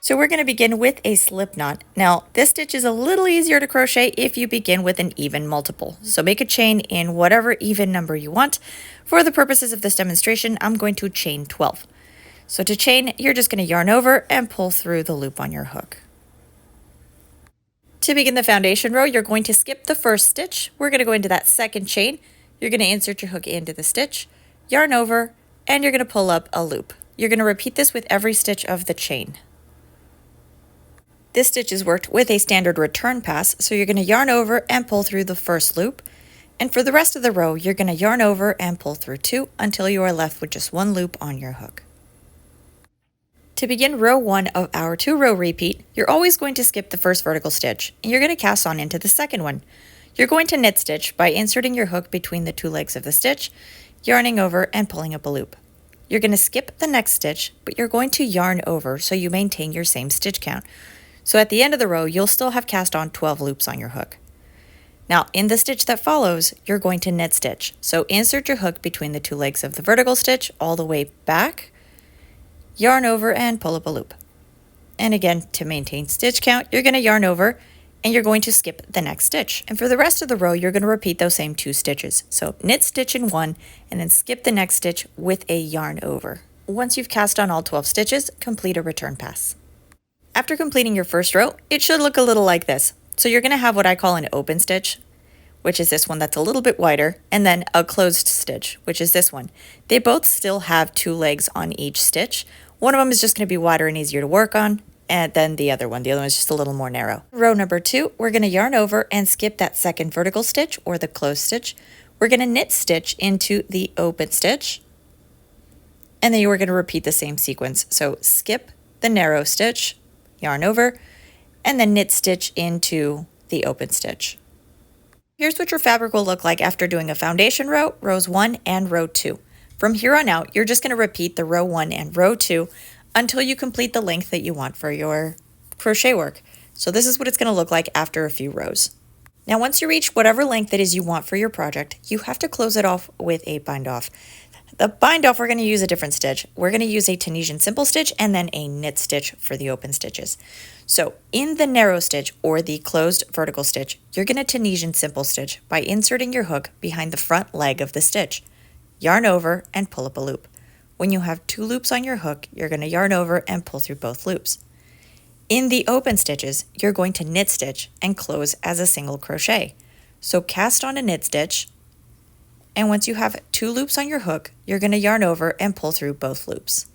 So we're going to begin with a slip knot. Now this stitch is a little easier to crochet if you begin with an even multiple. So make a chain in whatever even number you want. For the purposes of this demonstration, I'm going to chain 12. So to chain, you're just going to yarn over and pull through the loop on your hook. To begin the foundation row, you're going to skip the first stitch. We're going to go into that second chain. You're going to insert your hook into the stitch, yarn over, and you're going to pull up a loop. You're going to repeat this with every stitch of the chain. This stitch is worked with a standard return pass, so you're going to yarn over and pull through the first loop. And for the rest of the row, you're going to yarn over and pull through 2 until you are left with just 1 loop on your hook. To begin row 1 of our 2-row repeat, you're always going to skip the first vertical stitch, and you're going to cast on into the second one. You're going to knit stitch by inserting your hook between the 2 legs of the stitch, yarning over and pulling up a loop. You're going to skip the next stitch, but you're going to yarn over so you maintain your same stitch count. So at the end of the row, you'll still have cast on 12 loops on your hook. Now in the stitch that follows, you're going to knit stitch. So insert your hook between the 2 legs of the vertical stitch all the way back, yarn over and pull up a loop. And again, to maintain stitch count, you're going to yarn over and you're going to skip the next stitch. And for the rest of the row, you're going to repeat those same 2 stitches. So knit stitch in 1 and then skip the next stitch with a yarn over. Once you've cast on all 12 stitches, complete a return pass. After completing your first row, it should look a little like this. So you're going to have what I call an open stitch, which is this one that's a little bit wider, and then a closed stitch, which is this one. They both still have 2 legs on each stitch. One of them is just going to be wider and easier to work on, and then the other one is just a little more narrow. Row number 2, we're going to yarn over and skip that second vertical stitch or the closed stitch. We're going to knit stitch into the open stitch, and then you are going to repeat the same sequence. So skip the narrow stitch, yarn over, and then knit stitch into the open stitch. Here's what your fabric will look like after doing a foundation row, rows 1 and row 2. From here on out, you're just going to repeat the row 1 and row 2 until you complete the length that you want for your crochet work. So this is what it's going to look like after a few rows. Now once you reach whatever length it is you want for your project, you have to close it off with a bind off. The bind off, we're going to use a different stitch. We're going to use a Tunisian simple stitch and then a knit stitch for the open stitches. So in the narrow stitch or the closed vertical stitch, you're going to Tunisian simple stitch by inserting your hook behind the front leg of the stitch. Yarn over and pull up a loop. When you have 2 loops on your hook, you're going to yarn over and pull through both loops. In the open stitches, you're going to knit stitch and close as a single crochet. So cast on a knit stitch, and once you have 2 loops on your hook, you're going to yarn over and pull through both loops.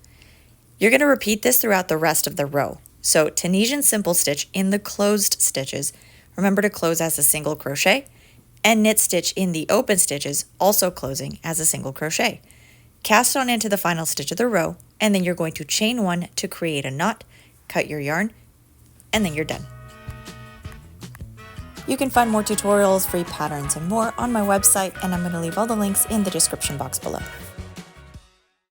You're going to repeat this throughout the rest of the row. So Tunisian simple stitch in the closed stitches, remember to close as a single crochet, and knit stitch in the open stitches, also closing as a single crochet. Cast on into the final stitch of the row, and then you're going to chain 1 to create a knot, cut your yarn, and then you're done. You can find more tutorials, free patterns, and more on my website, and I'm going to leave all the links in the description box below.